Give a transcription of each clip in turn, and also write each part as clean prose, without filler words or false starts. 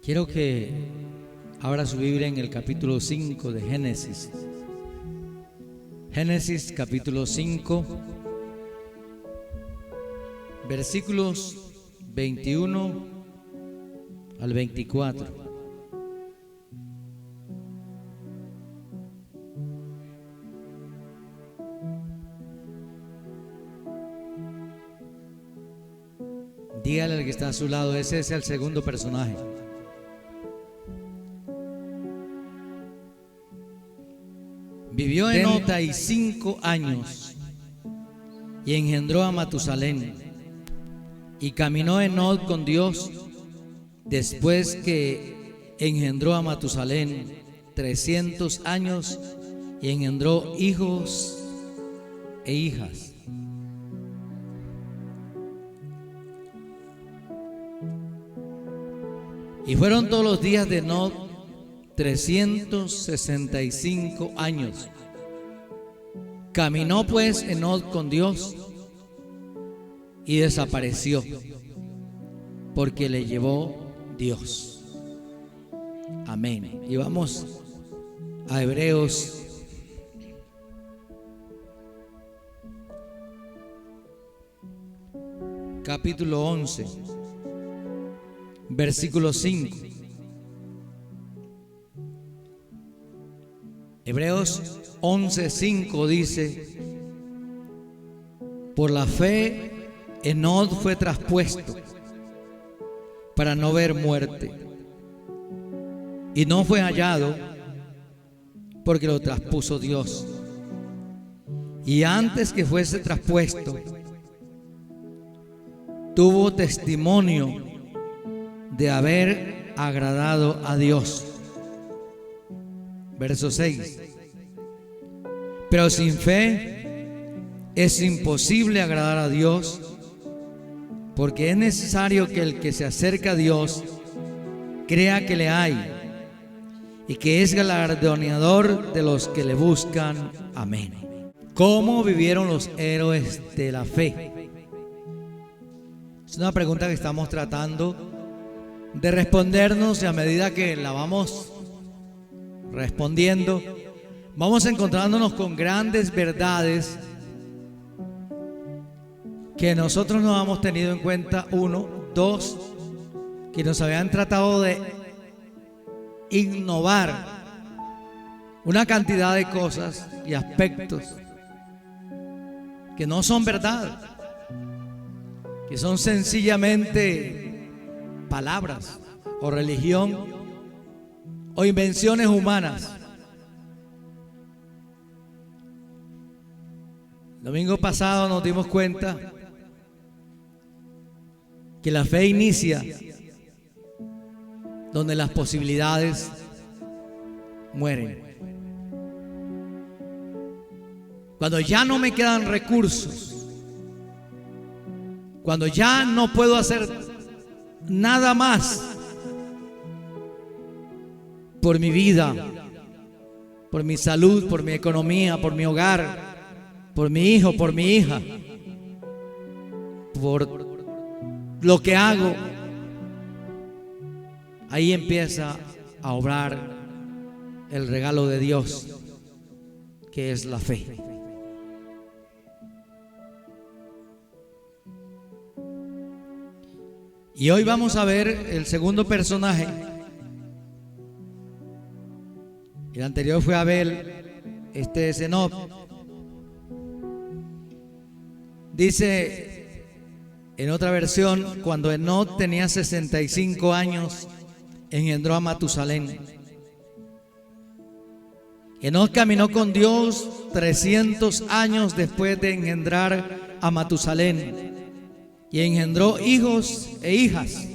Quiero que abra su Biblia en el capítulo 5 de Génesis. Génesis capítulo 5, versículos 21 al 24. Dígale al que está a su lado, ese es el segundo personaje. Vivió en 95 años y engendró a Matusalén. Y caminó Enoc con Dios después que engendró a Matusalén 300 años y engendró hijos e hijas. Y fueron todos los días de Enoc 365 años. Caminó pues Enoc con Dios y desapareció, porque le llevó Dios. Amén. Y vamos a Hebreos capítulo 11, versículo 5. Hebreos 11:5 dice: por la fe Enoc fue traspuesto para no ver muerte, y no fue hallado porque lo traspuso Dios. Y antes que fuese traspuesto, tuvo testimonio de haber agradado a Dios. Verso 6. Pero sin fe es imposible agradar a Dios, porque es necesario que el que se acerca a Dios crea que le hay y que es galardoneador de los que le buscan. Amén. ¿Cómo vivieron los héroes de la fe? Es una pregunta que estamos tratando de respondernos, y a medida que la vamos respondiendo, vamos encontrándonos con grandes verdades que nosotros no hemos tenido en cuenta. Uno, dos, que nos habían tratado de innovar una cantidad de cosas y aspectos que no son verdad, que son sencillamente palabras o religión o invenciones humanas. El domingo pasado nos dimos cuenta que la fe inicia donde las posibilidades mueren. Cuando ya no me quedan recursos, cuando ya no puedo hacer nada más por mi vida, por mi salud, por mi economía, por mi hogar, por mi hijo, por mi hija, por lo que hago, ahí empieza a obrar el regalo de Dios, que es la fe. Y hoy vamos a ver el segundo personaje. El anterior fue Abel, este es Enoc. Dice en otra versión: cuando Enoc tenía 65 años, engendró a Matusalén. Enoc caminó con Dios 300 años después de engendrar a Matusalén, y engendró hijos e hijas.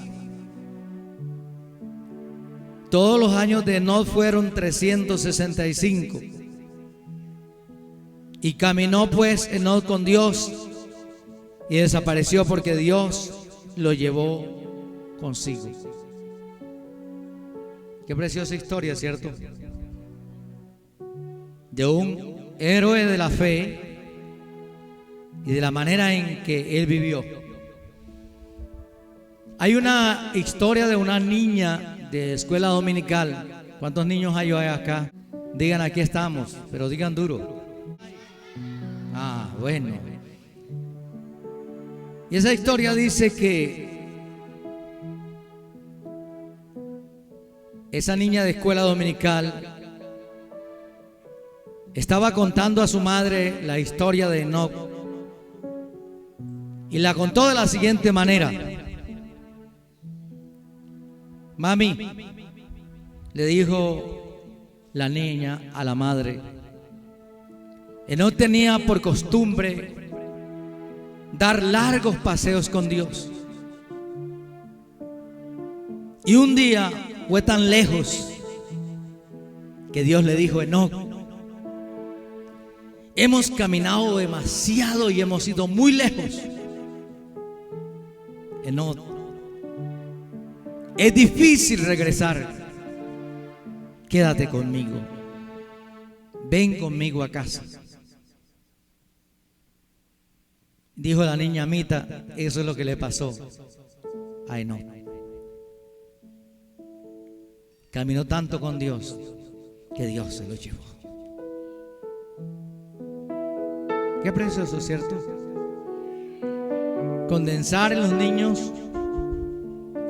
Todos los años de Enoc fueron 365. Y caminó pues Enoc con Dios y desapareció, porque Dios lo llevó consigo. Qué preciosa historia, ¿cierto? De un héroe de la fe y de la manera en que él vivió. Hay una historia de una niña de escuela dominical. ¿Cuántos niños hay hoy acá? Digan, aquí estamos, pero digan duro. Ah, bueno. Y esa historia dice que esa niña de escuela dominical estaba contando a su madre la historia de Enoc, y la contó de la siguiente manera: mami, le dijo la niña a la madre, Enoc tenía por costumbre dar largos paseos con Dios, y un día fue tan lejos que Dios le dijo: Enoc, hemos caminado demasiado y hemos ido muy lejos. Enoc, es difícil regresar. Quédate conmigo. Ven conmigo a casa. Dijo la niña Mita, eso es lo que le pasó a Enoc. Caminó tanto con Dios que Dios se lo llevó. Qué precioso, ¿cierto? Condensar en los niños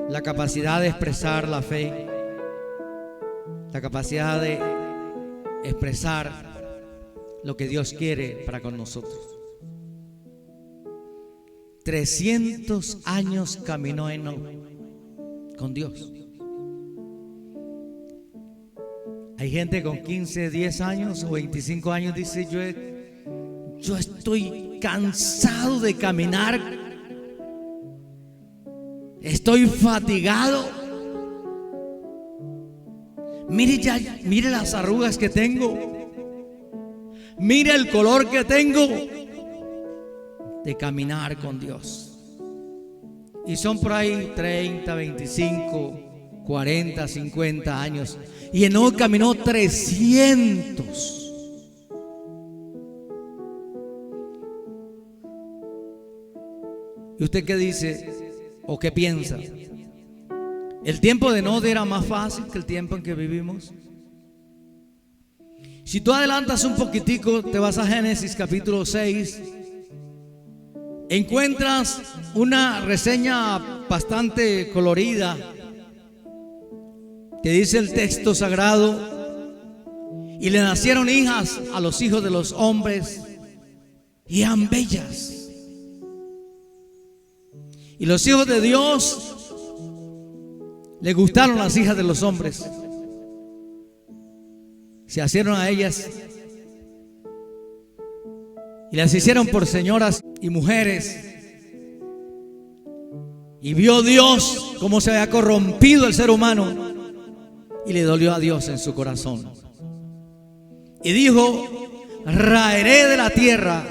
la capacidad de expresar la fe, la capacidad de expresar lo que Dios quiere para con nosotros. 300 años caminó Enoc con Dios. Hay gente con 15, 10 años o 25 años dice: yo estoy cansado de caminar, estoy fatigado. Mire las arrugas que tengo, mire el color que tengo de caminar con Dios. Y son por ahí 30, 25, 40, 50 años. Y Enoc caminó 300. ¿Y usted qué dice o qué piensa? ¿El tiempo de Enoc era más fácil que el tiempo en que vivimos? Si tú adelantas un poquitico, te vas a Génesis capítulo 6, encuentras una reseña bastante colorida que dice el texto sagrado: y le nacieron hijas a los hijos de los hombres, y eran bellas. Y los hijos de Dios le gustaron las hijas de los hombres, se asieron a ellas y las hicieron por señoras y mujeres. Y vio Dios cómo se había corrompido el ser humano, y le dolió a Dios en su corazón. Y dijo: raeré de la tierra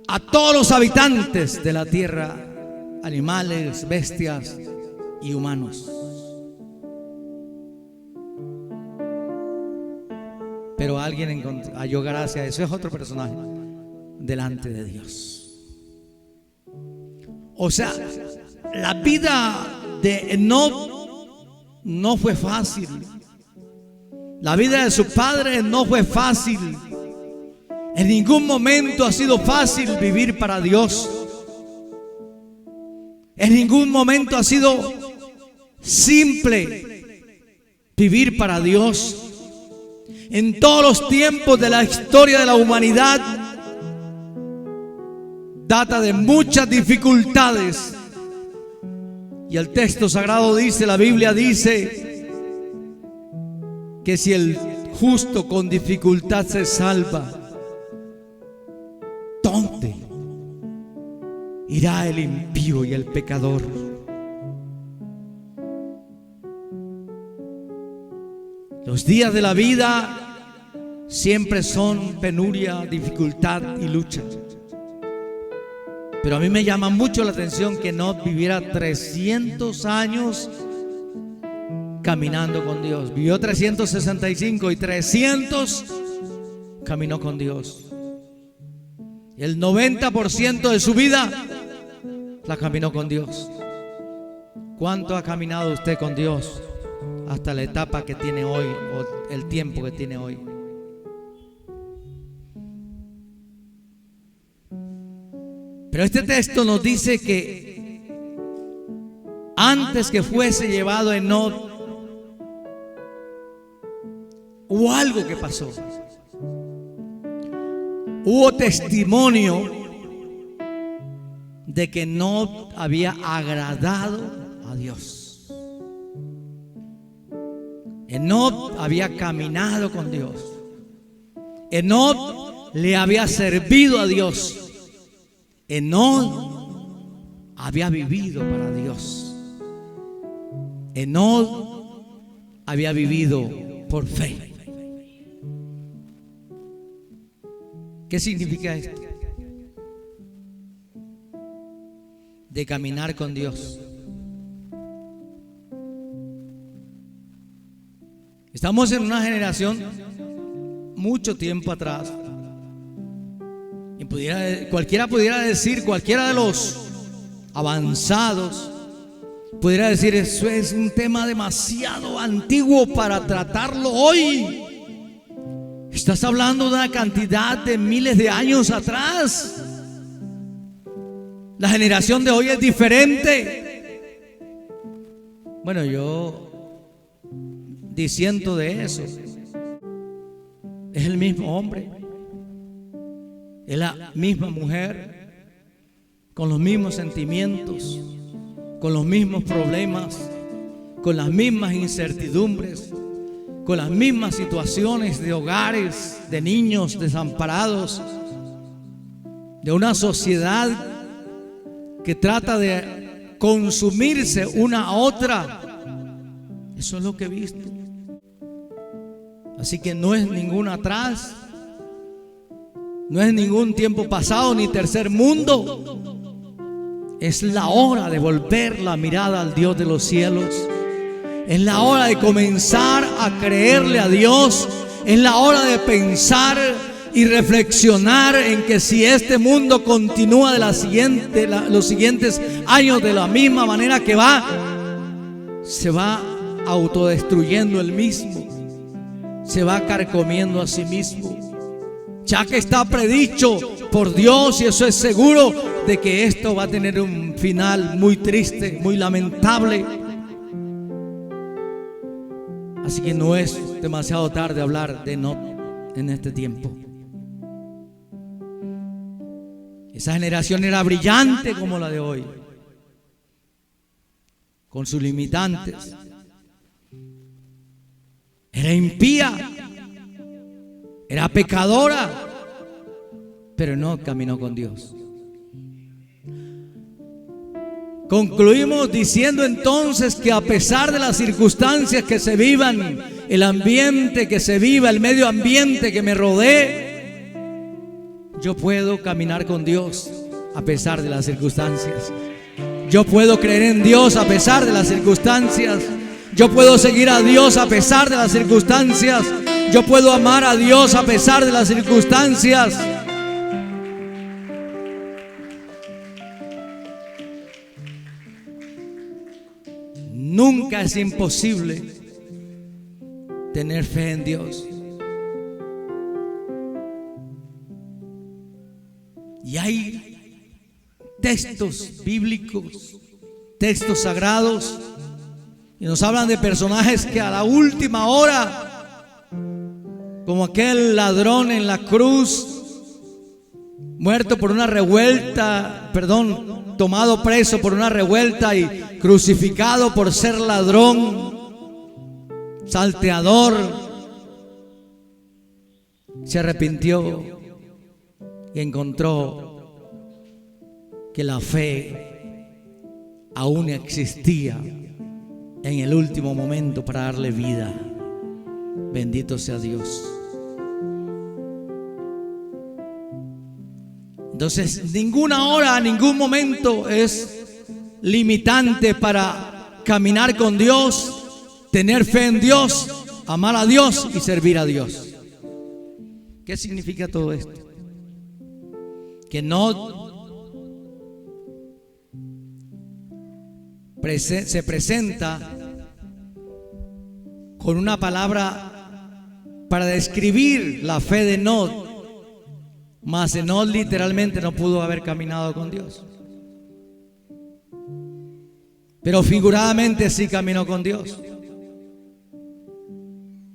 a todos los habitantes de la tierra, animales, bestias y humanos. Pero alguien halló gracia. Eso es otro personaje delante de Dios. O sea, la vida de Enoc no fue fácil. La vida de su padre no fue fácil. En ningún momento ha sido fácil vivir para Dios. En ningún momento ha sido simple vivir para Dios. En todos los tiempos de la historia de la humanidad data de muchas dificultades. Y el texto sagrado dice, la Biblia dice, que si el justo con dificultad se salva, ¿dónde irá el impío y el pecador? Los días de la vida siempre son penuria, dificultad y lucha. Pero a mí me llama mucho la atención que Enoc viviera 300 años caminando con Dios. Vivió 365 y 300 caminó con Dios. El 90% de su vida la caminó con Dios. ¿Cuánto ha caminado usted con Dios? hasta la etapa que tiene hoy o el tiempo que tiene hoy. Pero este texto nos dice que antes que fuese llevado Enoc, hubo algo que pasó. Hubo testimonio de que Enoc había agradado a Dios. Enoc había caminado con Dios. Enoc le había servido a Dios. Enoc había vivido para Dios. Enoc había vivido por fe. ¿Qué significa esto? De caminar con Dios. Estamos en una generación mucho tiempo atrás, y cualquiera pudiera decir, cualquiera de los avanzados pudiera decir, eso es un tema demasiado antiguo para tratarlo hoy. Estás hablando de una cantidad de miles de años atrás. La generación de hoy es diferente. Bueno, yo disiento de eso. Es el mismo hombre, es la misma mujer, con los mismos sentimientos, con los mismos problemas, con las mismas incertidumbres, con las mismas situaciones de hogares, de niños desamparados, de una sociedad que trata de consumirse una a otra. Eso es lo que he visto. Así que no es ningún atrás, no es ningún tiempo pasado ni tercer mundo. Es la hora de volver la mirada al Dios de los cielos. Es la hora de comenzar a creerle a Dios. Es la hora de pensar y reflexionar en que si este mundo continúa de los siguientes años de la misma manera que va, se va autodestruyendo el mismo, se va carcomiendo a sí mismo, ya que está predicho por Dios, y eso es seguro, de que esto va a tener un final muy triste, muy lamentable. Así que no es demasiado tarde hablar de Enoc en este tiempo. Esa generación era brillante como la de hoy, con sus limitantes. Era impía, era pecadora, pero no caminó con Dios. Concluimos diciendo entonces que a pesar de las circunstancias que se vivan, el ambiente que se viva, el medio ambiente que me rodee, yo puedo caminar con Dios a pesar de las circunstancias. Yo puedo creer en Dios a pesar de las circunstancias. Yo puedo seguir a Dios a pesar de las circunstancias. Yo puedo amar a Dios a pesar de las circunstancias. Nunca es imposible tener fe en Dios. Y hay textos bíblicos, textos sagrados, y nos hablan de personajes que a la última hora, como aquel ladrón en la cruz, muerto por una revuelta, tomado preso por una revuelta y crucificado por ser ladrón, salteador, se arrepintió y encontró que la fe aún existía en el último momento para darle vida. Bendito sea Dios. Entonces, ninguna hora, ningún momento es limitante para caminar con Dios, tener fe en Dios, amar a Dios y servir a Dios. ¿Qué significa todo esto? Que no se presenta con una palabra para describir la fe de Enoc, mas Enoc literalmente no pudo haber caminado con Dios, pero figuradamente sí caminó con Dios.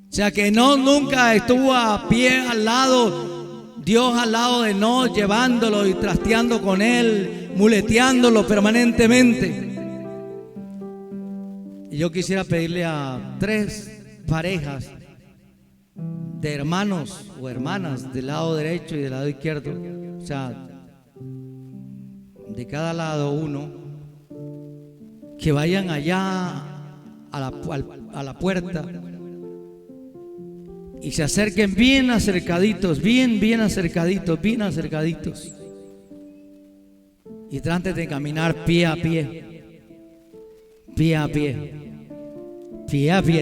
O sea que Enoc nunca estuvo a pie al lado, Dios al lado de Enoc, llevándolo y trasteando con él, muleteándolo permanentemente. Y yo quisiera pedirle a 3 parejas de hermanos o hermanas del lado derecho y del lado izquierdo, o sea, de cada lado uno, que vayan allá a la puerta y se acerquen bien acercaditos, bien acercaditos, y traten de caminar pie a pie,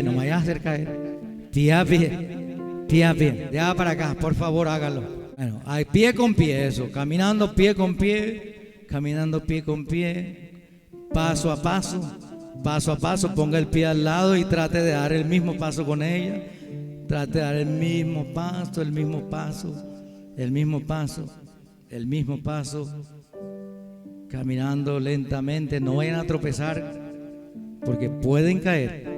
no me vayas a hacer caer, pie a pie, de allá para acá, por favor hágalo. Bueno, hay pie con pie, eso, caminando pie con pie, paso a paso, ponga el pie al lado y trate de dar el mismo paso con ella. Trate de dar el mismo paso, caminando lentamente. No vayan a tropezar porque pueden caer.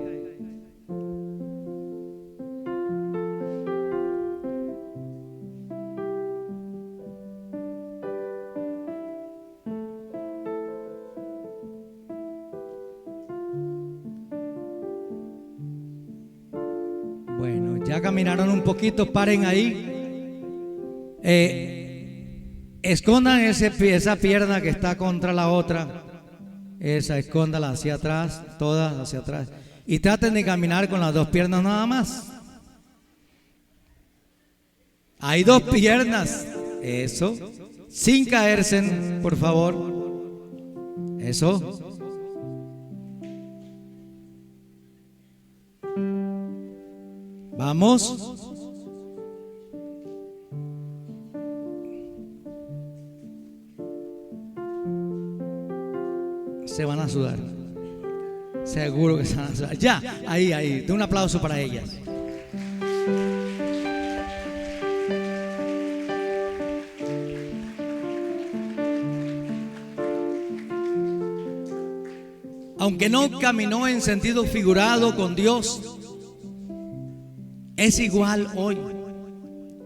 Bueno, ya caminaron un poquito, paren ahí. Escondan esa pierna que está contra la otra. Esa, escóndala hacia atrás, todas hacia atrás. Y traten de caminar con las 2 piernas nada más. Hay 2 piernas. Eso. Sin caerse, por favor. Eso. Vamos. Se van a sudar. Seguro que se van a sudar. Ya, ahí. De un aplauso para ellas. Aunque no caminó en sentido figurado con Dios, es igual hoy,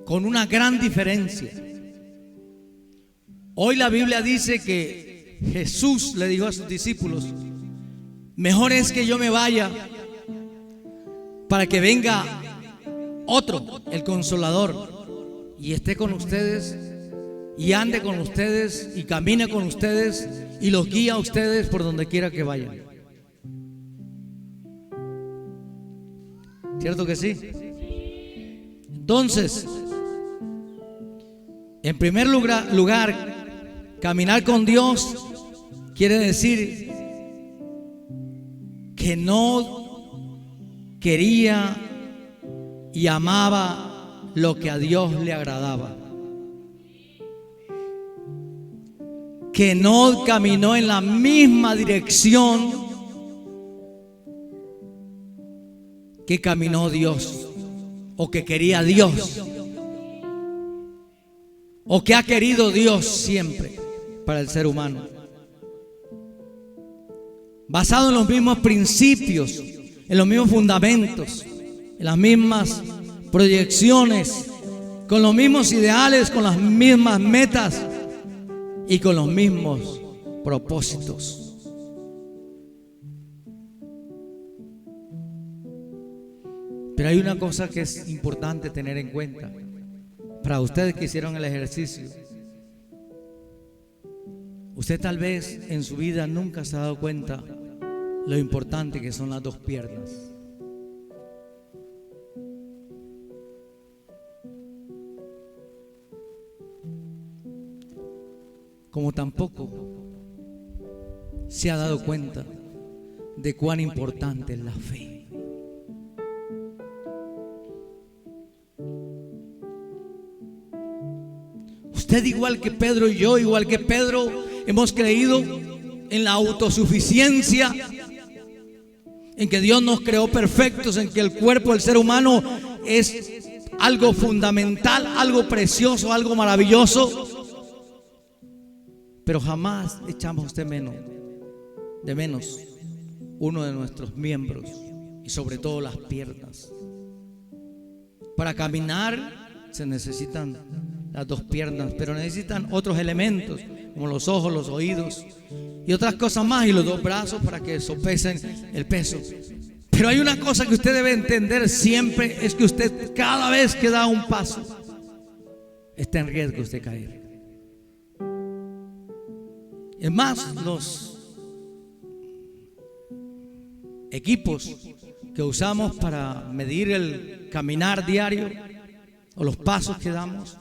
con una gran diferencia. Hoy la Biblia dice que Jesús le dijo a sus discípulos: mejor es que yo me vaya para que venga otro, el Consolador, y esté con ustedes, y ande con ustedes, y camine con ustedes, y los guíe a ustedes por donde quiera que vayan. ¿Cierto que sí? Entonces, en primer lugar, caminar con Dios quiere decir que no quería y amaba lo que a Dios le agradaba, que no caminó en la misma dirección que caminó Dios, o que quería Dios, o que ha querido Dios siempre para el ser humano, basado en los mismos principios, en los mismos fundamentos, en las mismas proyecciones, con los mismos ideales, con las mismas metas y con los mismos propósitos. Pero hay una cosa que es importante tener en cuenta para ustedes que hicieron el ejercicio. Usted tal vez en su vida nunca se ha dado cuenta lo importante que son las 2 piernas. Como tampoco se ha dado cuenta de cuán importante es la fe. Usted, igual que Pedro y yo, igual que Pedro, hemos creído en la autosuficiencia en que Dios nos creó perfectos, en que el cuerpo del ser humano es algo fundamental, algo precioso, algo maravilloso, pero jamás echamos de menos uno de nuestros miembros, y sobre todo las piernas. Para caminar se necesitan las dos piernas, pero necesitan otros elementos como los ojos, los oídos y otras cosas más, y los dos brazos para que sopesen el peso. Pero hay una cosa que usted debe entender siempre, es que usted cada vez que da un paso está en riesgo de caer. Es más, los equipos que usamos para medir el caminar diario o los pasos que damos,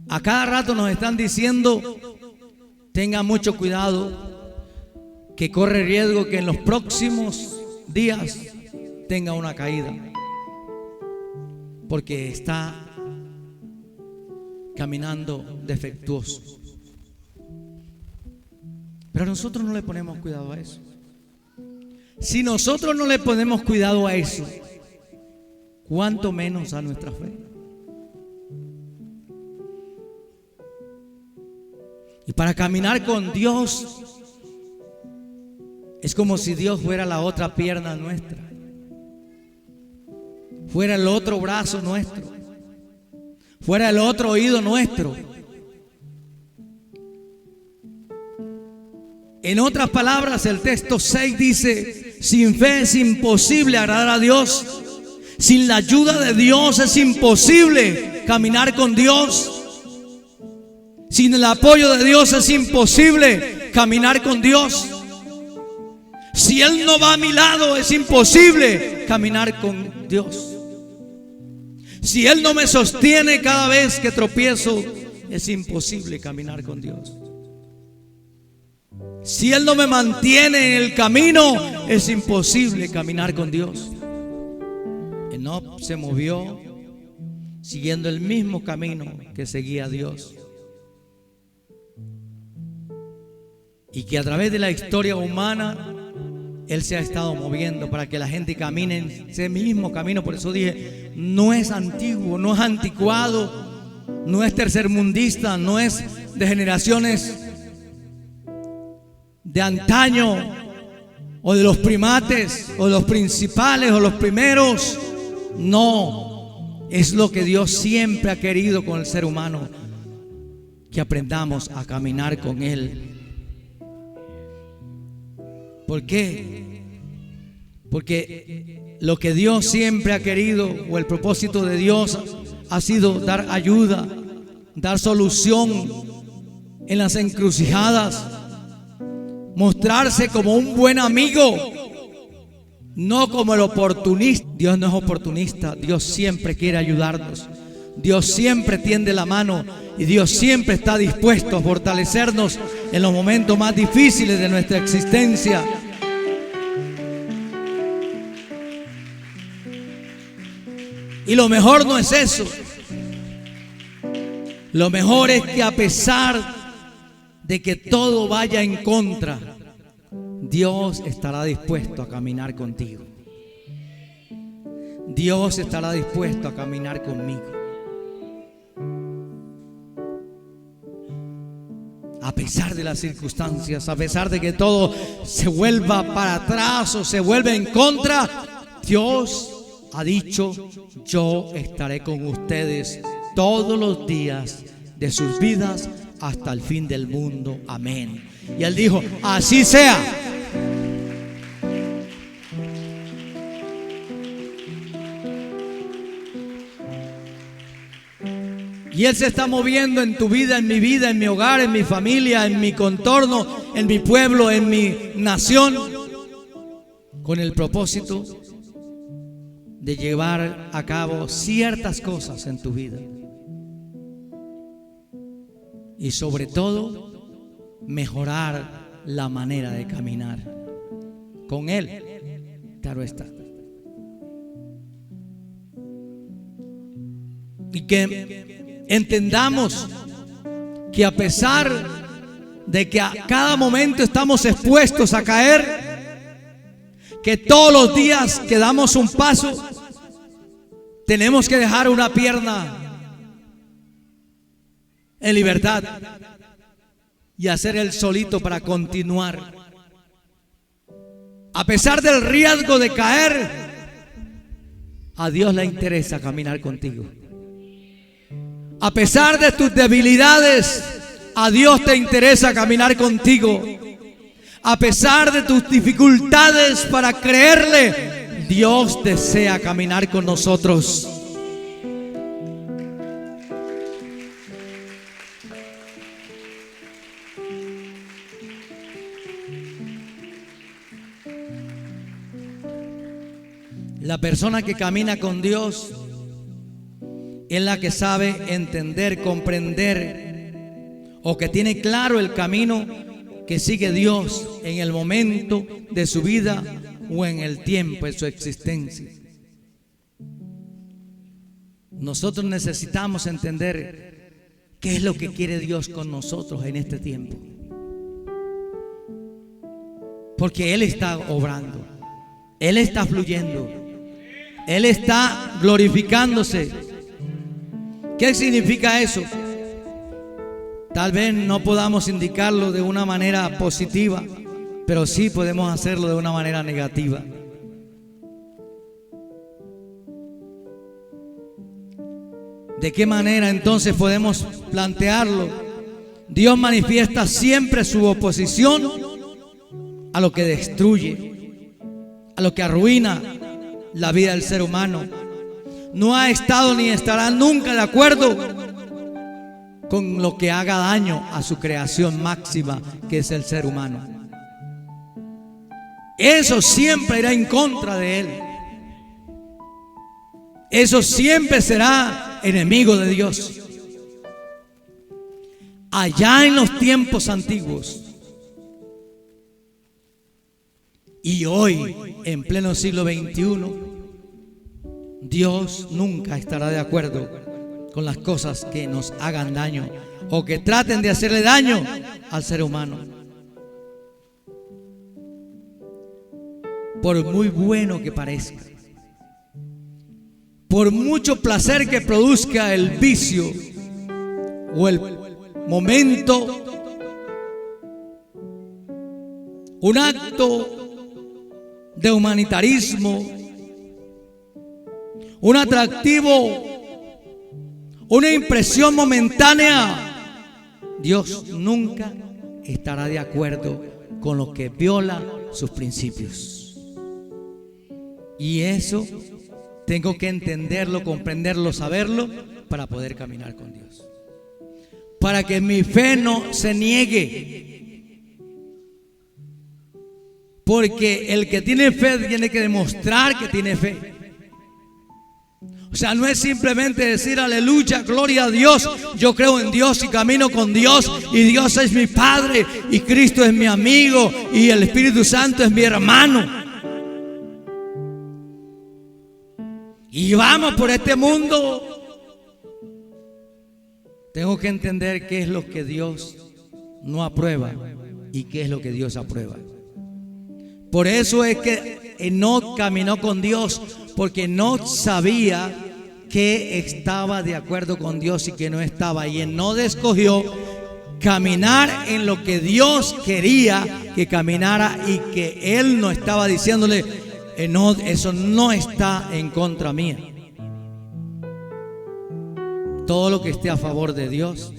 a cada rato nos están diciendo: tenga mucho cuidado, que corre riesgo que en los próximos días tenga una caída, porque está caminando defectuoso. Pero nosotros no le ponemos cuidado a eso. Si nosotros no le ponemos cuidado a eso, ¿cuánto menos a nuestra fe? Y para caminar con Dios es como si Dios fuera la otra pierna nuestra, fuera el otro brazo nuestro, fuera el otro oído nuestro. En otras palabras, el texto 6 dice: sin fe es imposible agradar a Dios. Sin la ayuda de Dios es imposible caminar con Dios. Sin el apoyo de Dios es imposible caminar con Dios. Si Él no va a mi lado, es imposible caminar con Dios. Si Él no me sostiene cada vez que tropiezo, es imposible caminar con Dios. Si Él no me mantiene en el camino, es imposible caminar con Dios. Enoc se movió siguiendo el mismo camino que seguía Dios, y que a través de la historia humana Él se ha estado moviendo para que la gente camine en ese mismo camino. Por eso dije, no es antiguo, no es anticuado, no es tercermundista, no es de generaciones de antaño, o de los primates, o de los principales, o los primeros. No, es lo que Dios siempre ha querido con el ser humano, que aprendamos a caminar con Él. ¿Por qué? Porque lo que Dios siempre ha querido, o el propósito de Dios, ha sido dar ayuda, dar solución en las encrucijadas, mostrarse como un buen amigo, no como el oportunista. Dios no es oportunista, Dios siempre quiere ayudarnos, Dios siempre tiende la mano, y Dios siempre está dispuesto a fortalecernos en los momentos más difíciles de nuestra existencia. Y lo mejor no es eso. Lo mejor es que a pesar de que todo vaya en contra, Dios estará dispuesto a caminar contigo. Dios estará dispuesto a caminar conmigo. A pesar de las circunstancias, a pesar de que todo se vuelva para atrás o se vuelva en contra, Dios ha dicho: yo estaré con ustedes todos los días de sus vidas hasta el fin del mundo. Amén. Y Él dijo: así sea. Y Él se está moviendo en tu vida, en mi hogar, en mi familia, en mi contorno, en mi pueblo, en mi nación, con el propósito de llevar a cabo ciertas cosas en tu vida. Y sobre todo, mejorar la manera de caminar con Él. Claro está. Y que entendamos que a pesar de que a cada momento estamos expuestos a caer, que todos los días que damos un paso, tenemos que dejar una pierna en libertad y hacer el solito para continuar. A pesar del riesgo de caer, a Dios le interesa caminar contigo. A pesar de tus debilidades, a Dios te interesa caminar contigo. A pesar de tus dificultades para creerle, Dios desea caminar con nosotros. La persona que camina con Dios es la que sabe entender, comprender, o que tiene claro el camino que sigue Dios en el momento de su vida o en el tiempo de su existencia. Nosotros necesitamos entender qué es lo que quiere Dios con nosotros en este tiempo, porque Él está obrando, Él está fluyendo, Él está glorificándose. ¿Qué significa eso? Tal vez no podamos indicarlo de una manera positiva, pero sí podemos hacerlo de una manera negativa. ¿De qué manera entonces podemos plantearlo? Dios manifiesta siempre su oposición a lo que destruye, a lo que arruina la vida del ser humano. No ha estado ni estará nunca de acuerdo con lo que haga daño a su creación máxima, que es el ser humano. Eso siempre irá en contra de Él. Eso siempre será enemigo de Dios. Allá en los tiempos antiguos y hoy, en pleno siglo XXI, Dios nunca estará de acuerdo con las cosas que nos hagan daño o que traten de hacerle daño al ser humano. Por muy bueno que parezca, por mucho placer que produzca el vicio o el momento, un acto de humanitarismo, un atractivo, una impresión momentánea, Dios nunca estará de acuerdo con lo que viola sus principios. Y eso tengo que entenderlo, comprenderlo, saberlo para poder caminar con Dios, para que mi fe no se niegue. Porque el que tiene fe tiene que demostrar que tiene fe. O sea, no es simplemente decir aleluya, gloria a Dios, yo creo en Dios y camino con Dios, y Dios es mi Padre, y Cristo es mi amigo, y el Espíritu Santo es mi hermano. Y vamos por este mundo. Tengo que entender qué es lo que Dios no aprueba y qué es lo que Dios aprueba. Por eso es que Enoc caminó con Dios, porque Enoc sabía que estaba de acuerdo con Dios y que no estaba. Y Enoc escogió caminar en lo que Dios quería que caminara, y que Él no estaba diciéndole: Enoc, eso no está en contra mía. Todo lo que esté a favor de Dios.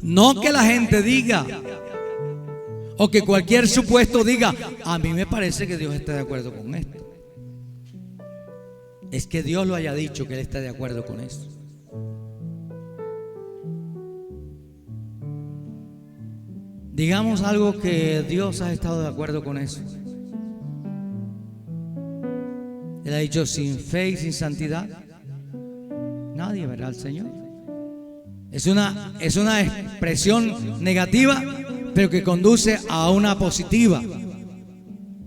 No que la gente diga, o que cualquier supuesto diga: a mí me parece que Dios está de acuerdo con esto. Es que Dios lo haya dicho que Él está de acuerdo con eso. Digamos algo que Dios ha estado de acuerdo con eso. Él ha dicho: sin fe y sin santidad nadie verá al Señor. Es una expresión negativa, pero que conduce a una positiva.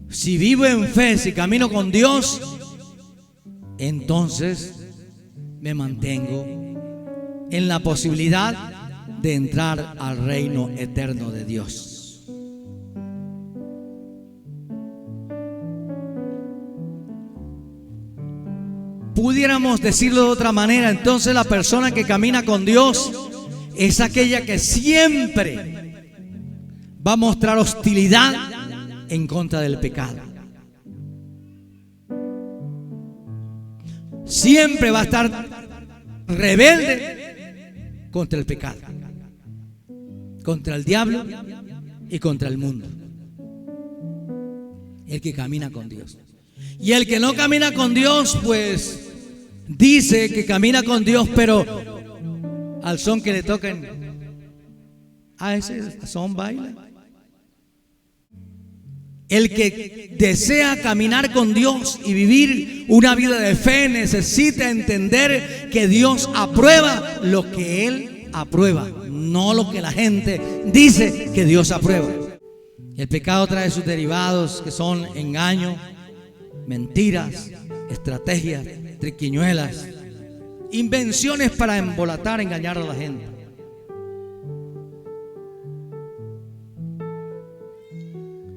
Si vivo en fe, si camino con Dios, entonces me mantengo en la posibilidad de entrar al reino eterno de Dios. pudiéramos decirlo de otra manera, entonces la persona que camina con Dios es aquella que siempre va a mostrar hostilidad en contra del pecado. Siempre va a estar rebelde contra el pecado, contra el diablo y contra el mundo. El que camina con Dios. Y el que no camina con Dios, pues dice que camina con Dios, pero al son que le toquen, a ese son baila. El que desea caminar con Dios y vivir una vida de fe necesita entender que Dios aprueba lo que Él aprueba, no lo que la gente dice que Dios aprueba. El pecado trae sus derivados, que son engaño, mentiras, estrategias, triquiñuelas, invenciones para embolatar, engañar a la gente.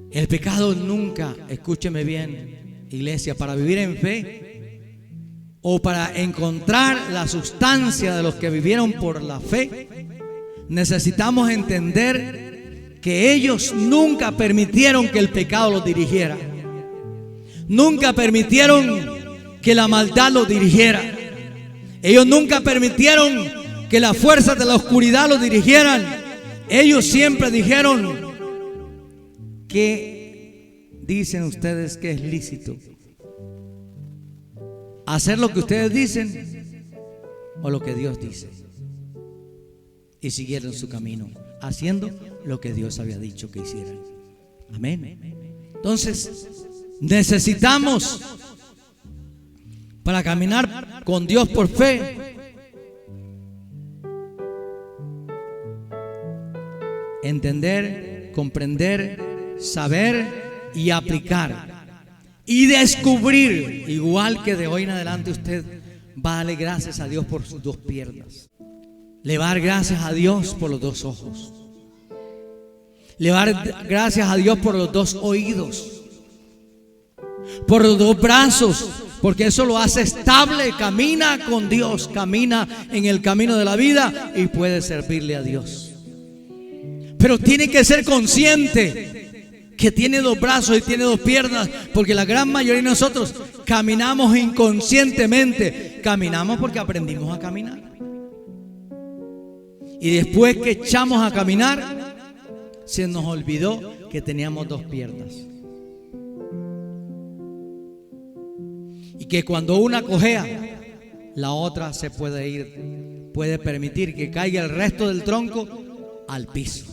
El pecado nunca, escúcheme bien, iglesia, para vivir en fe o para encontrar la sustancia de los que vivieron por la fe, necesitamos entender que ellos nunca permitieron que el pecado los dirigiera. Nunca permitieron que la maldad los dirigiera. Ellos nunca permitieron que las fuerzas de la oscuridad los dirigieran. Ellos siempre dijeron: ¿qué dicen ustedes que es lícito? ¿Hacer lo que ustedes dicen o lo que Dios dice? Y siguieron su camino, haciendo lo que Dios había dicho que hicieran. Amén. Entonces, necesitamos, para caminar con Dios por fe, entender, comprender, saber y aplicar y descubrir, igual que de hoy en adelante usted va a darle gracias a Dios por sus dos piernas, le va a dar gracias a Dios por los dos ojos, le va a dar gracias a Dios por los dos oídos, por los dos brazos, porque eso lo hace estable. Camina con Dios, camina en el camino de la vida y puede servirle a Dios. Pero tiene que ser consciente que tiene dos brazos y tiene dos piernas, porque la gran mayoría de nosotros caminamos inconscientemente. Caminamos porque aprendimos a caminar. Y después que echamos a caminar, se nos olvidó que teníamos dos piernas. Y que cuando una cojea, la otra se puede ir, puede permitir que caiga el resto del tronco al piso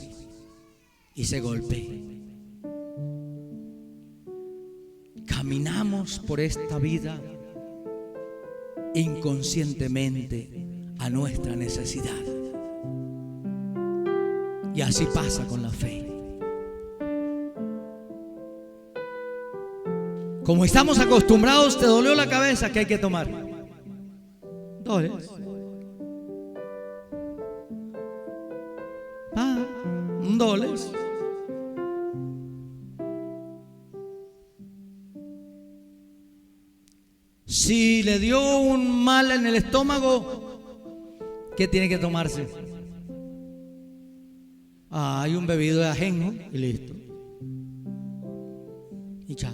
y se golpee. Caminamos por esta vida inconscientemente a nuestra necesidad. Y así pasa con la fe. Como estamos acostumbrados, te dolió la cabeza, ¿qué hay que tomar? Doles. Un Doles. Si le dio un mal en el estómago, ¿qué tiene que tomarse? Hay un bebido de ajenjo y listo. Y ya.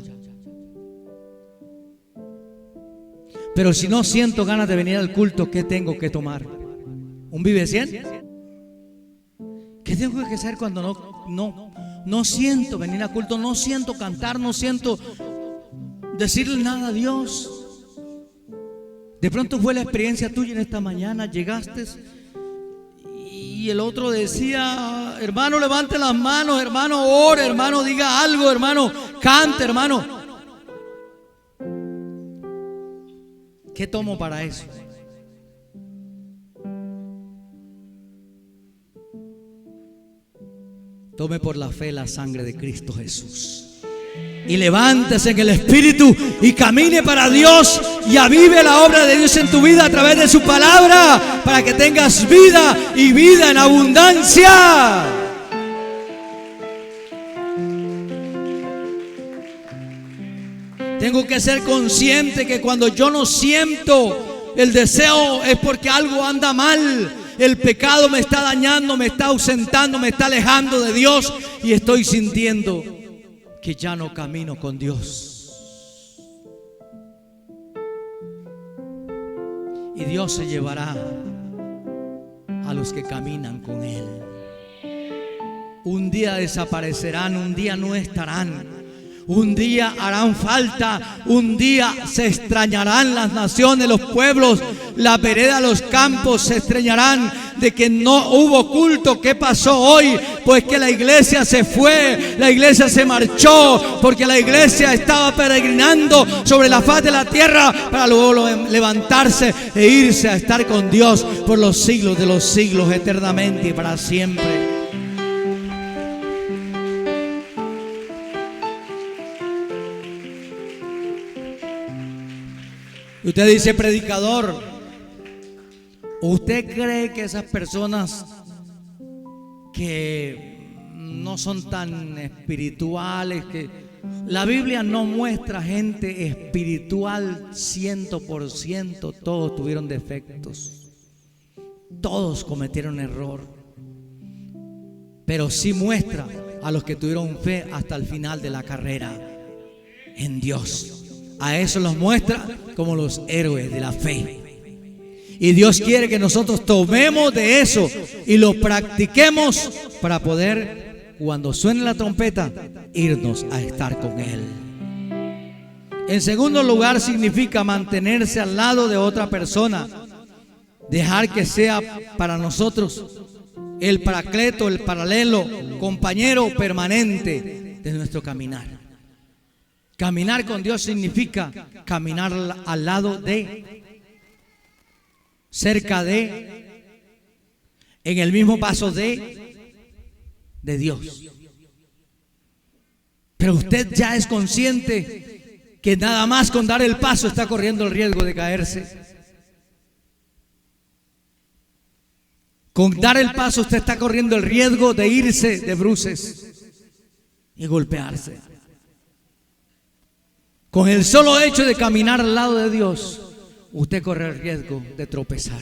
Pero si no siento ganas de venir al culto, ¿qué tengo que tomar? ¿Un Vive 100? ¿Qué tengo que hacer cuando no siento venir al culto? No siento cantar, no siento decirle nada a Dios. De pronto fue la experiencia tuya en esta mañana. Llegaste y el otro decía: hermano, levante las manos, hermano, ore, hermano, diga algo, hermano, cante, hermano. ¿Qué tomo para eso? Tome por la fe la sangre de Cristo Jesús. Y levántese en el Espíritu y camine para Dios y avive la obra de Dios en tu vida a través de su palabra, para que tengas vida y vida en abundancia. Tengo que ser consciente que cuando yo no siento el deseo es porque algo anda mal. El pecado me está dañando, me está ausentando, me está alejando de Dios y estoy sintiendo que ya no camino con Dios. Y Dios se llevará a los que caminan con Él. Un día desaparecerán, un día no estarán. Un día harán falta, un día se extrañarán las naciones, los pueblos, la vereda, los campos se extrañarán de que no hubo culto. ¿Qué pasó hoy? Pues que la iglesia se fue, la iglesia se marchó, porque la iglesia estaba peregrinando sobre la faz de la tierra para luego levantarse e irse a estar con Dios por los siglos de los siglos, eternamente y para siempre. Usted dice, predicador, ¿usted cree que esas personas que no son tan espirituales, que la Biblia no muestra gente espiritual 100%, todos tuvieron defectos, todos cometieron error, pero sí muestra a los que tuvieron fe hasta el final de la carrera en Dios? A eso los muestra como los héroes de la fe. Y Dios quiere que nosotros tomemos de eso y lo practiquemos para poder, cuando suene la trompeta, irnos a estar con Él. En segundo lugar, significa mantenerse al lado de otra persona. Dejar que sea para nosotros el paracleto, el paralelo, compañero permanente de nuestro caminar. Caminar con Dios significa caminar al lado de, cerca de, en el mismo paso de Dios. Pero usted ya es consciente que nada más con dar el paso está corriendo el riesgo de caerse. Con dar el paso usted está corriendo el riesgo de irse de bruces y golpearse. Con el solo hecho de caminar al lado de Dios, usted corre el riesgo de tropezar.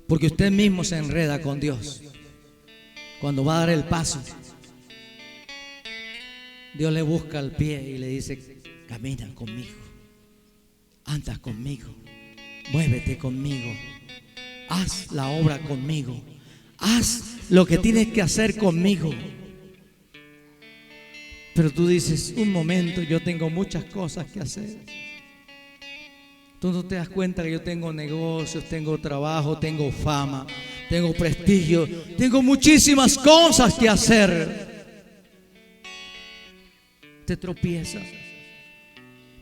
Porque usted mismo se enreda con Dios. Cuando va a dar el paso, Dios le busca el pie y le dice, camina conmigo, anda conmigo, muévete conmigo, haz la obra conmigo, haz lo que tienes que hacer conmigo. Pero tú dices, un momento, yo tengo muchas cosas que hacer. Tú no te das cuenta que yo tengo negocios, tengo trabajo, tengo fama, tengo prestigio, tengo muchísimas cosas que hacer. Te tropiezas.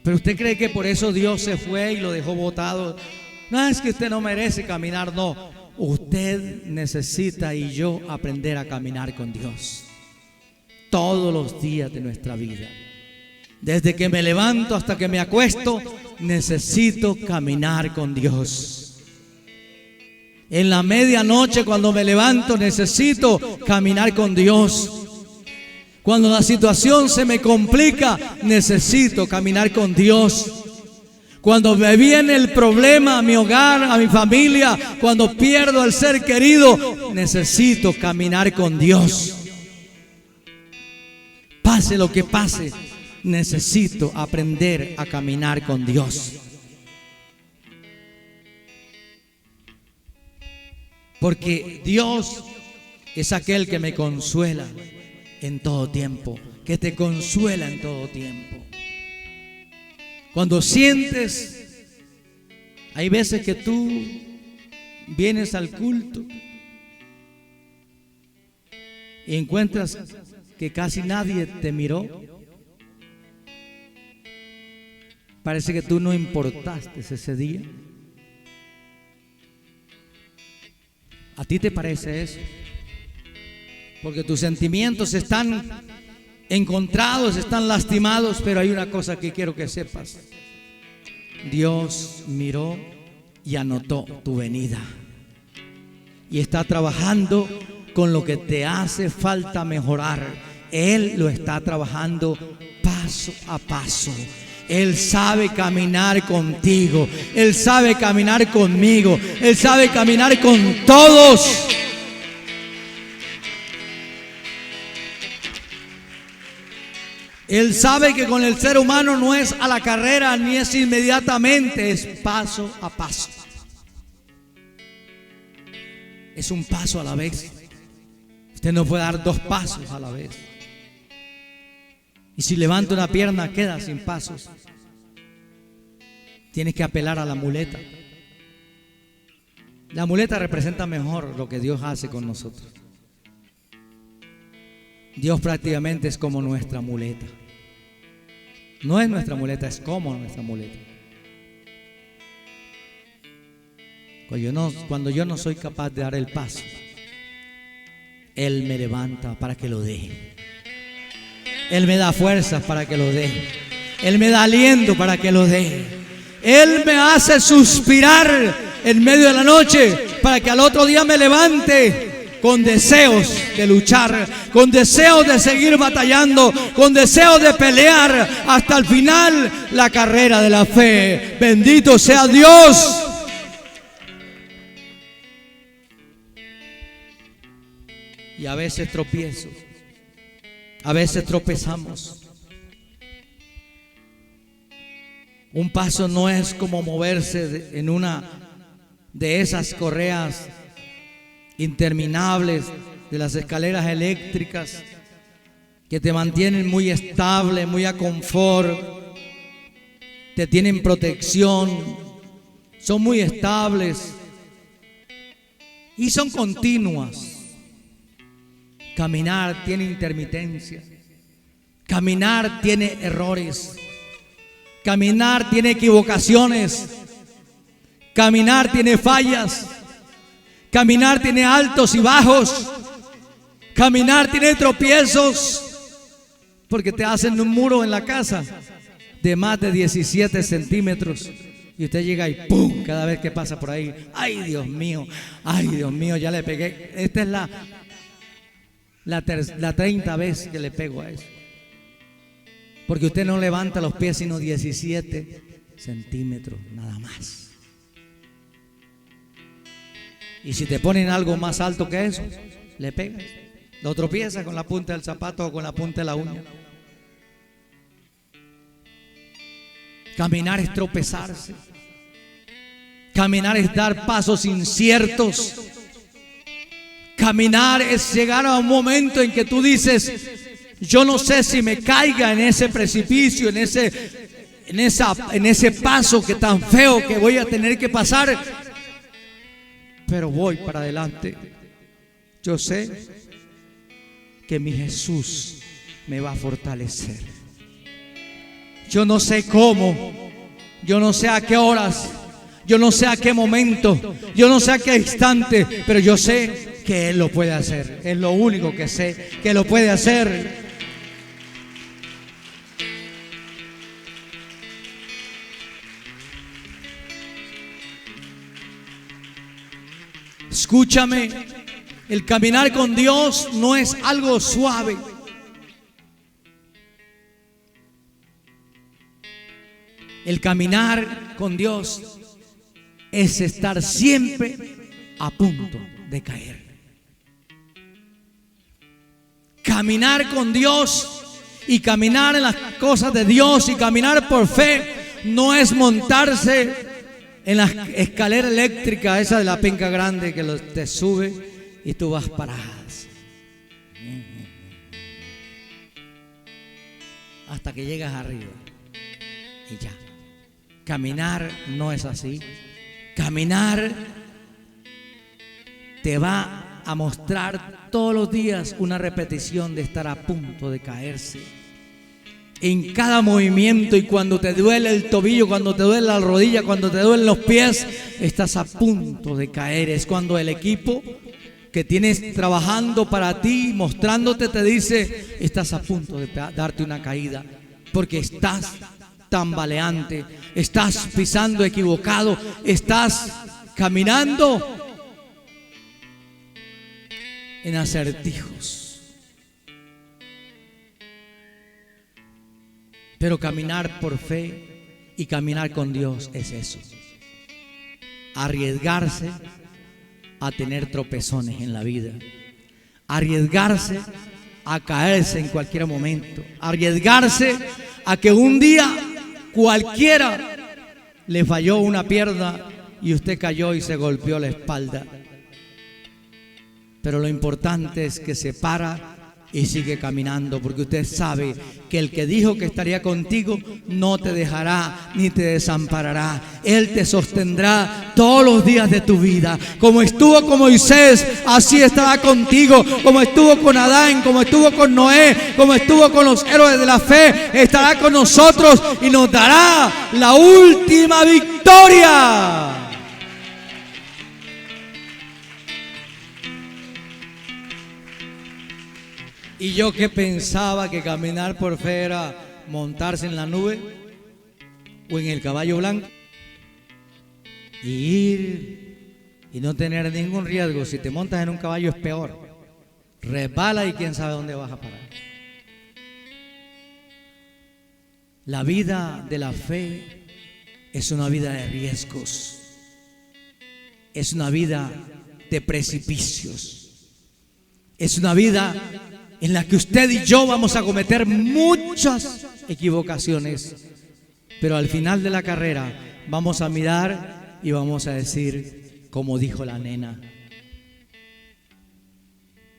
Pero usted cree que por eso Dios se fue y lo dejó botado. No, es que usted no merece caminar, no. Usted necesita y yo aprender a caminar con Dios. Todos los días de nuestra vida. Desde que me levanto hasta que me acuesto, necesito caminar con Dios. En la medianoche cuando me levanto, necesito caminar con Dios. Cuando la situación se me complica, necesito caminar con Dios. Cuando me viene el problema a mi hogar, a mi familia, cuando pierdo al ser querido, necesito caminar con Dios. Pase lo que pase, necesito aprender a caminar con Dios. Porque Dios es aquel que me consuela en todo tiempo, que te consuela en todo tiempo. Cuando sientes, hay veces que tú vienes al culto y encuentras que casi nadie te miró. Parece que tú no importaste ese día. ¿A ti te parece eso? Porque tus sentimientos están encontrados, están lastimados, pero hay una cosa que quiero que sepas. Dios miró y anotó tu venida y está trabajando con lo que te hace falta mejorar. Él lo está trabajando para paso a paso. Él sabe caminar contigo, Él sabe caminar conmigo, Él sabe caminar con todos. Él sabe que con el ser humano no es a la carrera ni es inmediatamente, es paso a paso. Es un paso a la vez. Usted no puede dar 2 pasos a la vez. Y si levanta una pierna, queda sin pasos. Tienes que apelar a la muleta. La muleta representa mejor lo que Dios hace con nosotros. Dios prácticamente es como nuestra muleta. No es nuestra muleta, es como nuestra muleta. Cuando yo no soy capaz de dar el paso, Él me levanta para que lo dé. Él me da fuerzas para que lo dé. Él me da aliento para que lo dé. Él me hace suspirar en medio de la noche para que al otro día me levante con deseos de luchar, con deseos de seguir batallando, con deseos de pelear hasta el final la carrera de la fe. Bendito sea Dios. Y a veces tropiezo, a veces tropezamos. Un paso no es como moverse en una de esas correas interminables de las escaleras eléctricas que te mantienen muy estable, muy a confort, te tienen protección, son muy estables y son continuas. Caminar tiene intermitencia, caminar tiene errores, caminar tiene equivocaciones, caminar tiene fallas, caminar tiene altos y bajos, caminar tiene tropiezos, porque te hacen un muro en la casa de más de 17 centímetros y usted llega y ¡pum! Cada vez que pasa por ahí, ¡ay Dios mío! Ya le pegué. Esta es la 30ª vez que le pego a eso, porque usted no levanta los pies sino 17 centímetros nada más. Y si te ponen algo más alto que eso, le pegas, lo tropiezas con la punta del zapato o con la punta de la uña. Caminar es tropezarse, caminar es dar pasos inciertos. Caminar es llegar a un momento en que tú dices: yo no sé si me caiga en ese precipicio, en ese paso que tan feo que voy a tener que pasar, pero voy para adelante. Yo sé que mi Jesús me va a fortalecer. Yo no sé cómo, yo no sé a qué horas, yo no sé a qué momento, yo no sé a qué instante, pero yo sé que Él lo puede hacer. Es lo único que sé, que lo puede hacer. Escúchame, el caminar con Dios no es algo suave. El caminar con Dios es estar siempre a punto de caer. Caminar con Dios y caminar en las cosas de Dios y caminar por fe no es montarse en la escalera eléctrica esa de la penca grande que te sube y tú vas paradas hasta que llegas arriba y ya. Caminar no es así. Caminar te va a mostrar todos los días una repetición de estar a punto de caerse. En cada movimiento, y cuando te duele el tobillo, cuando te duele la rodilla, cuando te duelen los pies, estás a punto de caer. Es cuando el equipo que tienes trabajando para ti, mostrándote, te dice: estás a punto de darte una caída, porque estás tambaleante, estás pisando equivocado, estás caminando en acertijos. Pero caminar por fe y caminar con Dios es eso. Arriesgarse a tener tropezones en la vida. Arriesgarse a caerse en cualquier momento. Arriesgarse a que un día cualquiera le falló una pierna y usted cayó y se golpeó la espalda. Pero lo importante es que se para y sigue caminando, porque usted sabe que el que dijo que estaría contigo no te dejará ni te desamparará. Él te sostendrá todos los días de tu vida. Como estuvo con Moisés, así estará contigo. Como estuvo con Adán, como estuvo con Noé, como estuvo con los héroes de la fe, estará con nosotros y nos dará la última victoria. Y yo que pensaba que caminar por fe era montarse en la nube o en el caballo blanco y ir y no tener ningún riesgo. Si te montas en un caballo es peor, resbala y quién sabe dónde vas a parar. La vida de la fe es una vida de riesgos, es una vida de precipicios, es una vida en la que usted y yo vamos a cometer muchas equivocaciones, pero al final de la carrera vamos a mirar y vamos a decir, como dijo la nena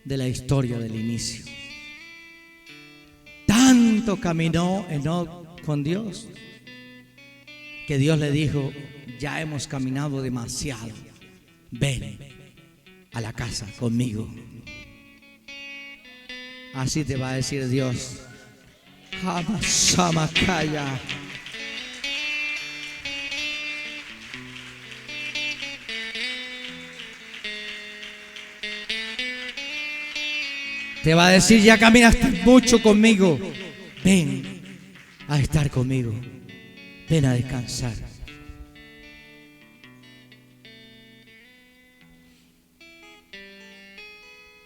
de la historia del inicio: tanto caminó Enoc con Dios que Dios le dijo: ya hemos caminado demasiado, ven a la casa conmigo. Así te va a decir Dios. Hamasamakaya. Te va a decir: ya caminaste mucho conmigo, ven a estar conmigo, ven a descansar.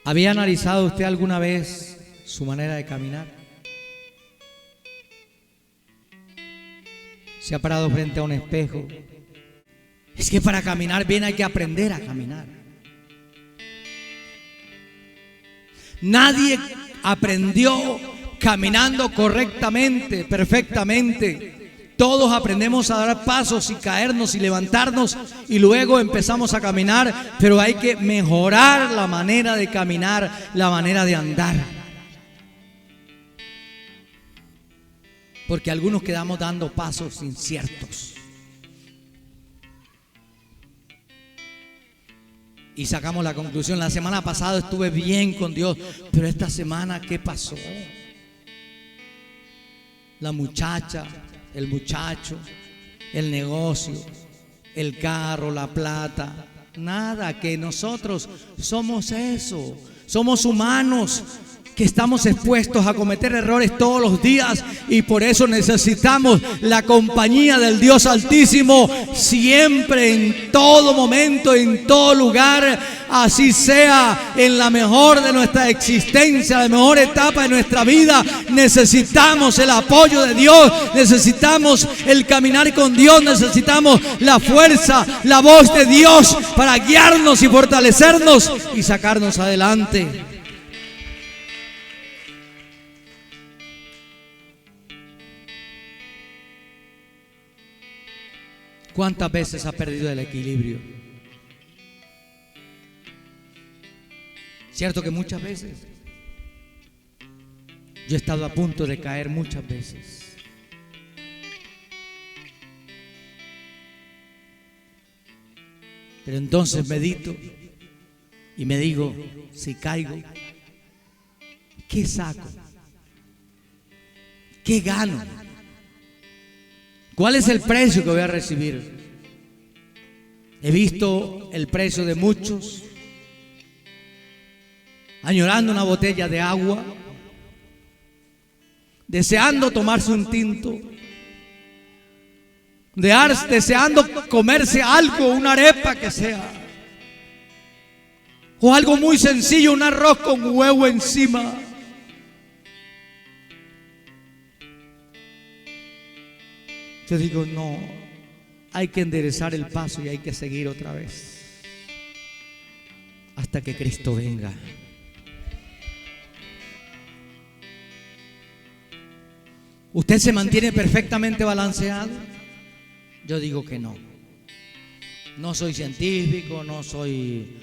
¿Había analizado usted alguna vez su manera de caminar? ¿Se ha parado frente a un espejo? Es que para caminar bien hay que aprender a caminar. Nadie aprendió caminando correctamente, perfectamente. Todos aprendemos a dar pasos y caernos y levantarnos y luego empezamos a caminar, pero hay que mejorar la manera de caminar, la manera de andar. Porque algunos quedamos dando pasos inciertos. Y sacamos la conclusión: la semana pasada estuve bien con Dios, pero esta semana, ¿qué pasó? La muchacha, el muchacho, el negocio, el carro, la plata, nada, que nosotros somos eso, somos humanos que estamos expuestos a cometer errores todos los días y por eso necesitamos la compañía del Dios Altísimo siempre, en todo momento, en todo lugar, así sea en la mejor de nuestra existencia, la mejor etapa de nuestra vida. Necesitamos el apoyo de Dios, necesitamos el caminar con Dios, necesitamos la fuerza, la voz de Dios para guiarnos y fortalecernos y sacarnos adelante. ¿Cuántas veces ha perdido el equilibrio? Cierto que muchas veces. Yo he estado a punto de caer muchas veces. Pero entonces medito y me digo: si caigo, ¿qué saco? ¿Qué gano? ¿Cuál es el precio que voy a recibir? He visto el precio de muchos añorando una botella de agua, deseando tomarse un tinto, deseando comerse algo, una arepa que sea, o algo muy sencillo, un arroz con huevo encima. Yo digo, no, hay que enderezar el paso y hay que seguir otra vez hasta que Cristo venga. ¿Usted se mantiene perfectamente balanceado? Yo digo que no. No soy científico, no soy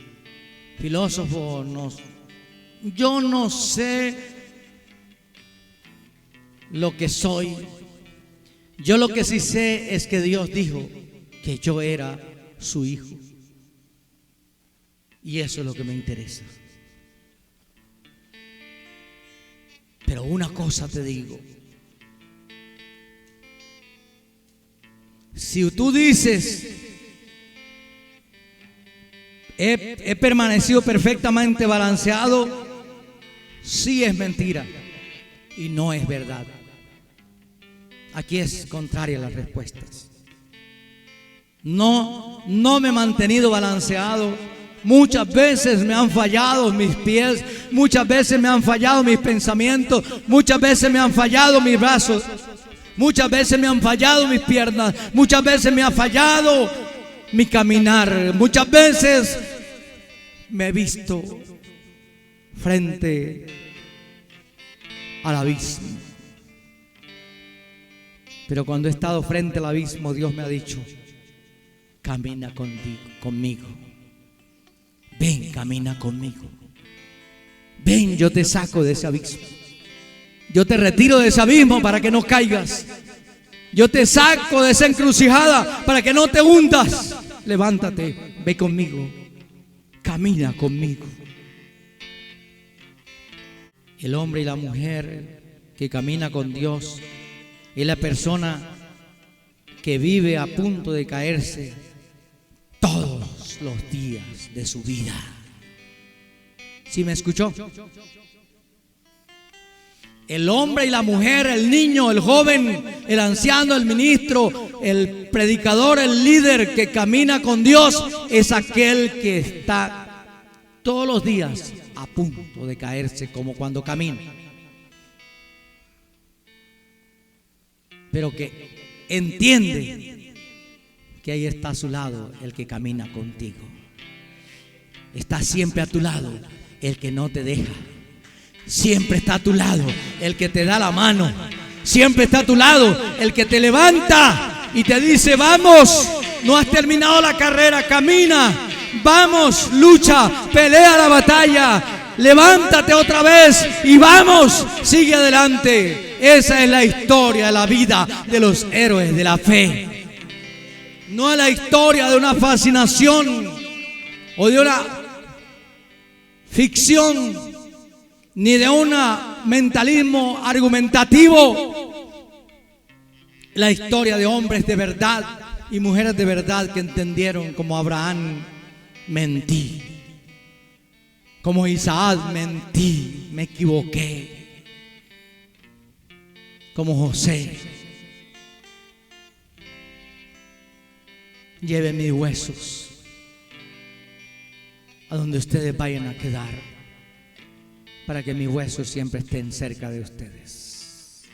filósofo, yo no sé lo que soy. Yo lo que sí sé es que Dios dijo que yo era su hijo. Y eso es lo que me interesa. Pero una cosa te digo. Si tú dices, he permanecido perfectamente balanceado, sí es mentira y no es verdad. Aquí es contraria a las respuestas. No me he mantenido balanceado. Muchas veces me han fallado mis pies, muchas veces me han fallado mis pensamientos, muchas veces me han fallado mis brazos, muchas veces me han fallado mis piernas, muchas veces me ha fallado mi caminar, muchas veces me he visto frente al abismo. Pero cuando he estado frente al abismo, Dios me ha dicho, camina conmigo. Ven, camina conmigo. Ven, yo te saco de ese abismo. Yo te retiro de ese abismo para que no caigas. Yo te saco de esa encrucijada para que no te hundas. Levántate, ve conmigo. Camina conmigo. El hombre y la mujer que camina con Dios es la persona que vive a punto de caerse todos los días de su vida. ¿Sí me escuchó? El hombre y la mujer, el niño, el joven, el anciano, el ministro, el predicador, el líder que camina con Dios es aquel que está todos los días a punto de caerse, como cuando camina. Pero que entiende que ahí está a su lado el que camina contigo. Está siempre a tu lado el que no te deja. Siempre está a tu lado el que te da la mano. Siempre está a tu lado el que te levanta y te dice, vamos, no has terminado la carrera, camina, vamos, lucha, pelea la batalla, levántate otra vez y vamos, sigue adelante. Esa es la historia de la vida de los héroes de la fe. No es la historia de una fascinación o de una ficción, ni de un mentalismo argumentativo. La historia de hombres de verdad y mujeres de verdad que entendieron, como Abraham, mentí, como Isaac, mentí, me equivoqué, como José, lleve mis huesos a donde ustedes vayan a quedar, para que mis huesos siempre estén cerca de ustedes.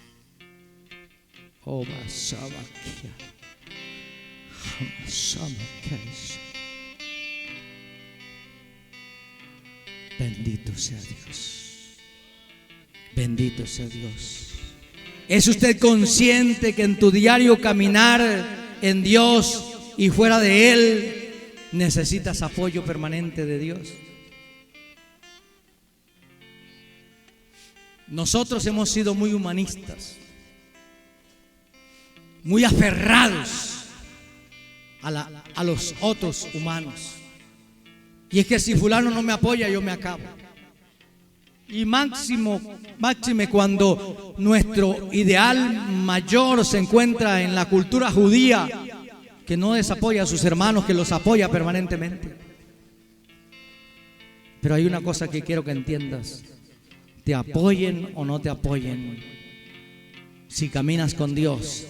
Bendito sea Dios. Bendito sea Dios. ¿Es usted consciente que en tu diario caminar en Dios y fuera de Él necesitas apoyo permanente de Dios? Nosotros hemos sido muy humanistas, muy aferrados a los otros humanos. Y es que si fulano no me apoya, yo me acabo. Y máxime cuando nuestro ideal mayor se encuentra en la cultura judía, que no desapoya a sus hermanos, que los apoya permanentemente. Pero hay una cosa que quiero que entiendas: te apoyen o no te apoyen, si caminas con Dios,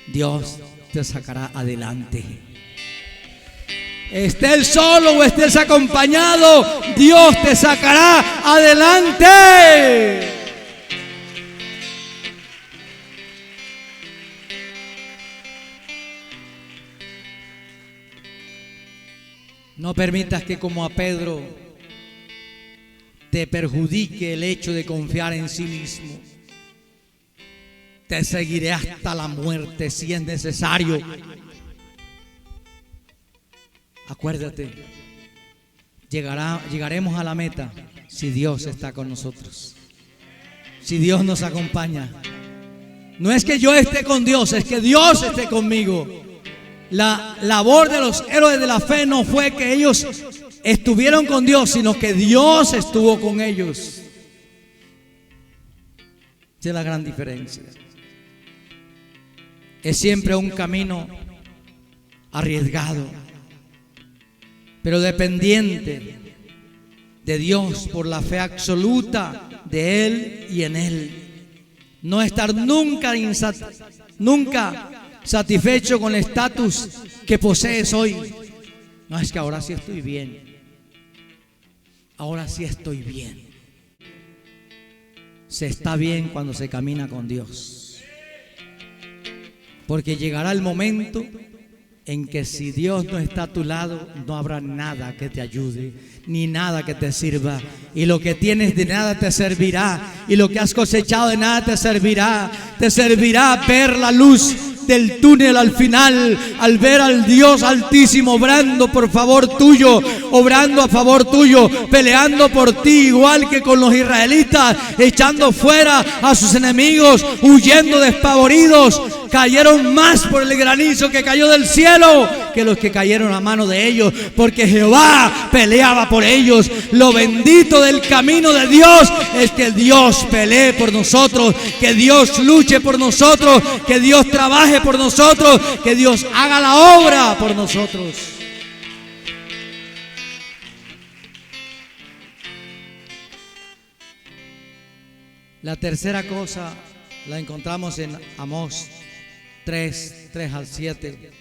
Dios te sacará adelante. Estés solo o estés acompañado, Dios te sacará adelante. No permitas que como a Pedro te perjudique el hecho de confiar en sí mismo. Te seguiré hasta la muerte si es necesario. Acuérdate, llegaremos a la meta si Dios está con nosotros, si Dios nos acompaña. No es que yo esté con Dios, es que Dios esté conmigo. La labor de los héroes de la fe no fue que ellos estuvieron con Dios, sino que Dios estuvo con ellos. Esa es la gran diferencia. Es siempre un camino arriesgado, pero dependiente de Dios por la fe absoluta de Él y en Él. No estar nunca satisfecho con el estatus que posees hoy. No, es que ahora sí estoy bien. Ahora sí estoy bien. Se está bien cuando se camina con Dios. Porque llegará el momento en que si Dios no está a tu lado, no habrá nada que te ayude, ni nada que te sirva. Y lo que tienes de nada te servirá, y lo que has cosechado de nada te servirá. Te servirá ver la luz del túnel al final, al ver al Dios Altísimo obrando por favor tuyo, obrando a favor tuyo, peleando por ti, igual que con los israelitas, echando fuera a sus enemigos, huyendo despavoridos. Cayeron más por el granizo que cayó del cielo que los que cayeron a mano de ellos, porque Jehová peleaba por ellos. Lo bendito del camino de Dios es que Dios pelee por nosotros, que Dios luche por nosotros, que Dios trabaje por nosotros, que Dios haga la obra por nosotros. La tercera cosa la encontramos en Amós 3 al 7.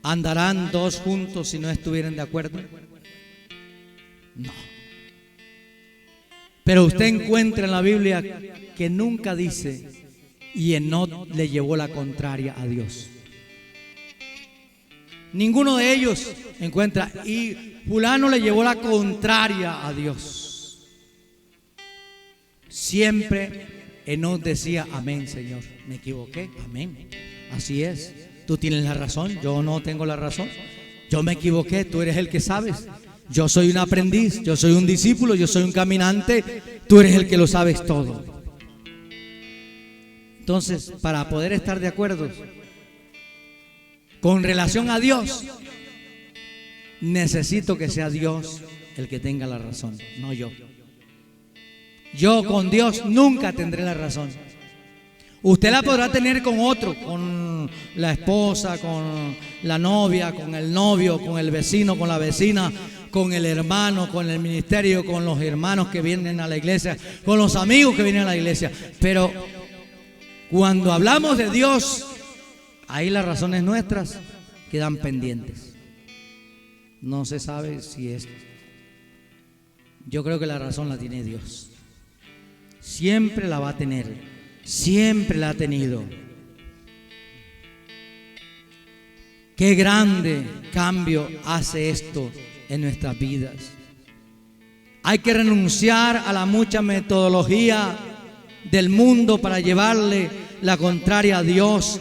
¿Andarán dos juntos si no estuvieran de acuerdo? No. Pero usted encuentra en la Biblia que nunca dice: y Enoc le llevó la contraria a Dios. Ninguno de ellos encuentra: y fulano le llevó la contraria a Dios. Siempre Enoc decía: amén, Señor, me equivoqué, amén, así es, tú tienes la razón, yo no tengo la razón, yo me equivoqué, tú eres el que sabes, yo soy un aprendiz, yo soy un discípulo, yo soy un caminante, tú eres el que lo sabes todo. Entonces, para poder estar de acuerdo con relación a Dios, necesito que sea Dios el que tenga la razón, no yo. Yo con Dios nunca tendré la razón. Usted la podrá tener con otro, con la esposa, con la novia, con el novio, con el vecino, con la vecina, con el hermano, con el ministerio, con los hermanos que vienen a la iglesia, con los amigos que vienen a la iglesia. Pero cuando hablamos de Dios, ahí las razones nuestras quedan pendientes. No se sabe si es. Yo creo que la razón la tiene Dios. Siempre la va a tener, siempre la ha tenido. Qué grande cambio hace esto en nuestras vidas. Hay que renunciar a la mucha metodología del mundo para llevarle la contraria a Dios.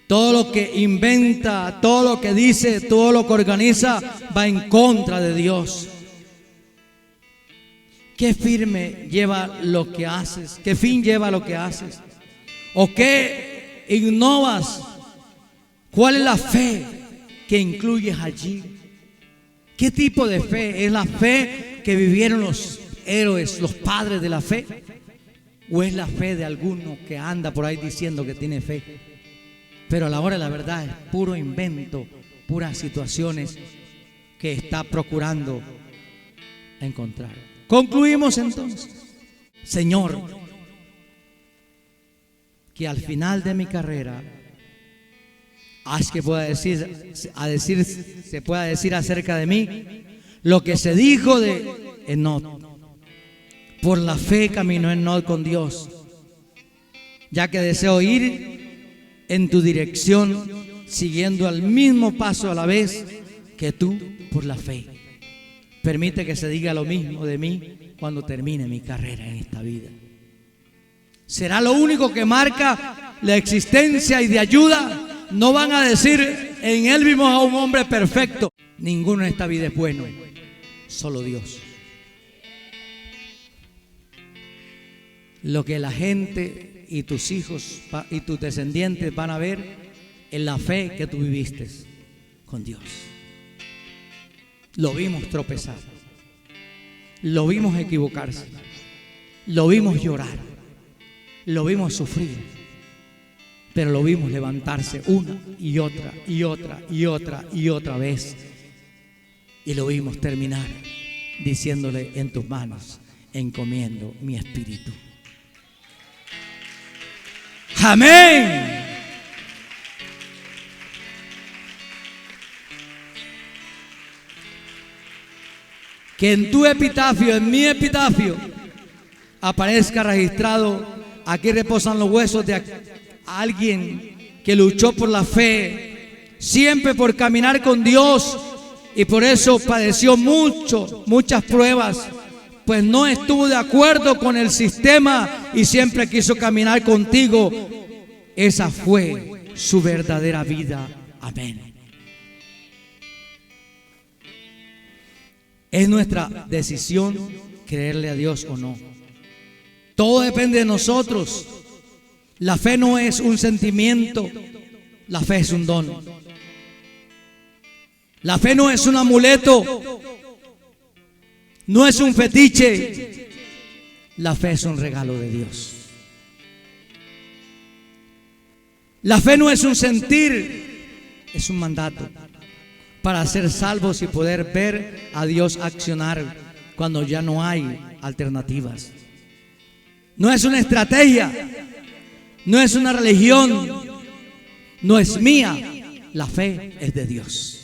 Todo lo que inventa, todo lo que dice, todo lo que organiza va en contra de Dios. ¿Qué firme lleva lo que haces? ¿Qué fin lleva lo que haces? ¿O qué innovas? ¿Cuál es la fe que incluyes allí? ¿Qué tipo de fe? ¿Es la fe que vivieron los héroes, los padres de la fe? ¿O es la fe de alguno que anda por ahí diciendo que tiene fe? Pero a la hora de la verdad es puro invento, puras situaciones que está procurando encontrar. Concluimos entonces: Señor, que al final de mi carrera haz que se pueda decir acerca de mí lo que se dijo de Enoc. Por la fe caminó Enoc con Dios, ya que deseo ir en tu dirección, siguiendo al mismo paso a la vez que tú por la fe. Permite que se diga lo mismo de mí cuando termine mi carrera en esta vida. Será lo único que marca la existencia y de ayuda. No van a decir: en él vimos a un hombre perfecto. Ninguno en esta vida es bueno, solo Dios. Lo que la gente y tus hijos y tus descendientes van a ver es la fe que tú viviste con Dios. Lo vimos tropezar, lo vimos equivocarse, lo vimos llorar, lo vimos sufrir, pero lo vimos levantarse una y otra y otra y otra y otra vez, y lo vimos terminar diciéndole: en tus manos encomiendo mi espíritu. Amén. Que en tu epitafio, en mi epitafio, aparezca registrado: aquí reposan los huesos de alguien que luchó por la fe, siempre por caminar con Dios, y por eso padeció muchas pruebas, pues no estuvo de acuerdo con el sistema y siempre quiso caminar contigo. Esa fue su verdadera vida. Amén. Es nuestra decisión creerle a Dios o no. Todo depende de nosotros. La fe no es un sentimiento, la fe es un don. La fe no es un amuleto, no es un fetiche. La fe es un regalo de Dios. La fe no es un sentir, es un mandato para ser salvos y poder ver a Dios accionar cuando ya no hay alternativas. No es una estrategia, no es una religión, no es mía. La fe es de Dios.